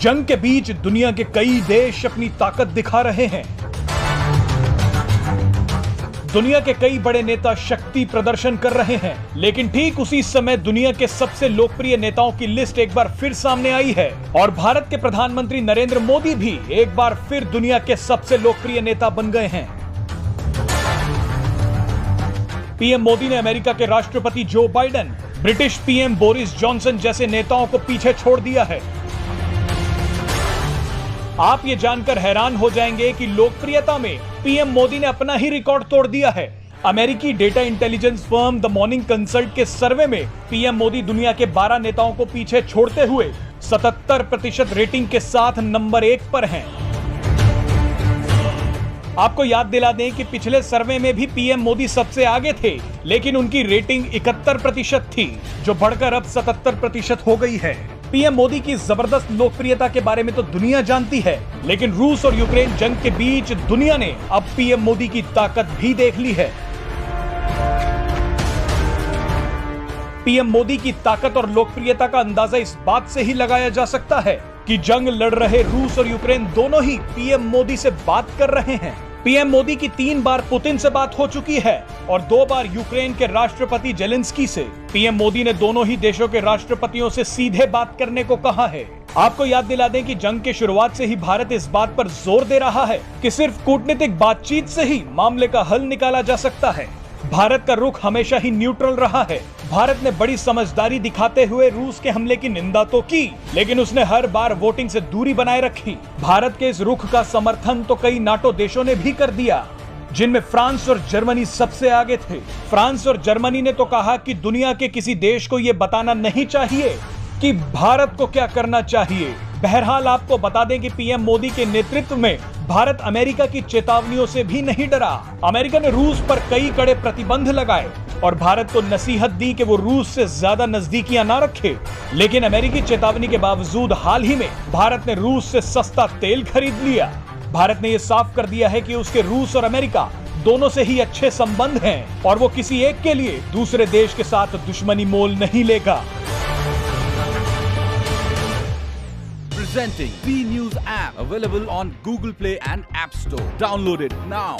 जंग के बीच दुनिया के कई देश अपनी ताकत दिखा रहे हैं। दुनिया के कई बड़े नेता शक्ति प्रदर्शन कर रहे हैं, लेकिन ठीक उसी समय दुनिया के सबसे लोकप्रिय नेताओं की लिस्ट एक बार फिर सामने आई है और भारत के प्रधानमंत्री नरेंद्र मोदी भी एक बार फिर दुनिया के सबसे लोकप्रिय नेता बन गए हैं। पीएम मोदी ने अमेरिका के राष्ट्रपति Joe Biden, British PM Boris Johnson जैसे नेताओं को पीछे छोड़ दिया है। आप ये जानकर हैरान हो जाएंगे कि लोकप्रियता में पीएम मोदी ने अपना ही रिकॉर्ड तोड़ दिया है। अमेरिकी data intelligence firm the morning consult के सर्वे में पीएम मोदी दुनिया के 12 नेताओं को पीछे छोड़ते हुए 77% रेटिंग के साथ नंबर 1 पर हैं। आपको याद दिला दें कि पिछले सर्वे में भी पीएम मोदी सबसे आगे थे, लेकिन उनकी रेटिंग 71% थी, जो बढ़कर अब 77% हो गई है। पीएम मोदी की जबरदस्त लोकप्रियता के बारे में तो दुनिया जानती है, लेकिन रूस और यूक्रेन जंग के बीच दुनिया ने अब पीएम मोदी की ताकत भी देख ली है। पीएम मोदी की ताकत और लोकप्रियता का अंदाजा इस बात से ही लगाया जा सकता है कि जंग लड़ रहे रूस और यूक्रेन दोनों ही पीएम मोदी से बात कर रहे हैं। पीएम मोदी की 3 बार पुतिन से बात हो चुकी है और 2 बार यूक्रेन के राष्ट्रपति जेलेंस्की से। पीएम मोदी ने दोनों ही देशों के राष्ट्रपतियों से सीधे बात करने को कहा है। आपको याद दिला दें कि जंग के शुरुआत से ही भारत इस बात पर जोर दे रहा है कि सिर्फ कूटनीतिक बातचीत से ही मामले का हल निकाला जा सकता है। भारत का रुख हमेशा ही न्यूट्रल रहा है। भारत ने बड़ी समझदारी दिखाते हुए रूस के हमले की निंदा तो की, लेकिन उसने हर बार वोटिंग से दूरी बनाए रखी। भारत के इस रुख का समर्थन तो कई नाटो देशों ने भी कर दिया, जिनमें फ्रांस और जर्मनी सबसे आगे थे। फ्रांस और जर्मनी ने तो कहा कि दुनिया के किसी देश को यह बताना नहीं चाहिए कि भारत को क्या करना चाहिए। बहरहाल आपको बता दें कि पीएम मोदी के नेतृत्व में भारत अमेरिका की चेतावनियों से भी नहीं डरा। अमेरिका ने रूस पर कई कड़े प्रतिबंध लगाए और भारत को नसीहत दी कि वो रूस से ज्यादा नजदीकियां ना रखे, लेकिन अमेरिकी चेतावनी के बावजूद हाल ही में भारत ने रूस से सस्ता तेल खरीद लिया। भारत ने यह साफ कर दिया है कि उसके रूस और अमेरिका दोनों से ही अच्छे संबंध हैं और वो किसी एक के लिए दूसरे देश के साथ दुश्मनी मोल नहीं लेगा। Presenting B News app, available on Google Play and App Store. Download it now.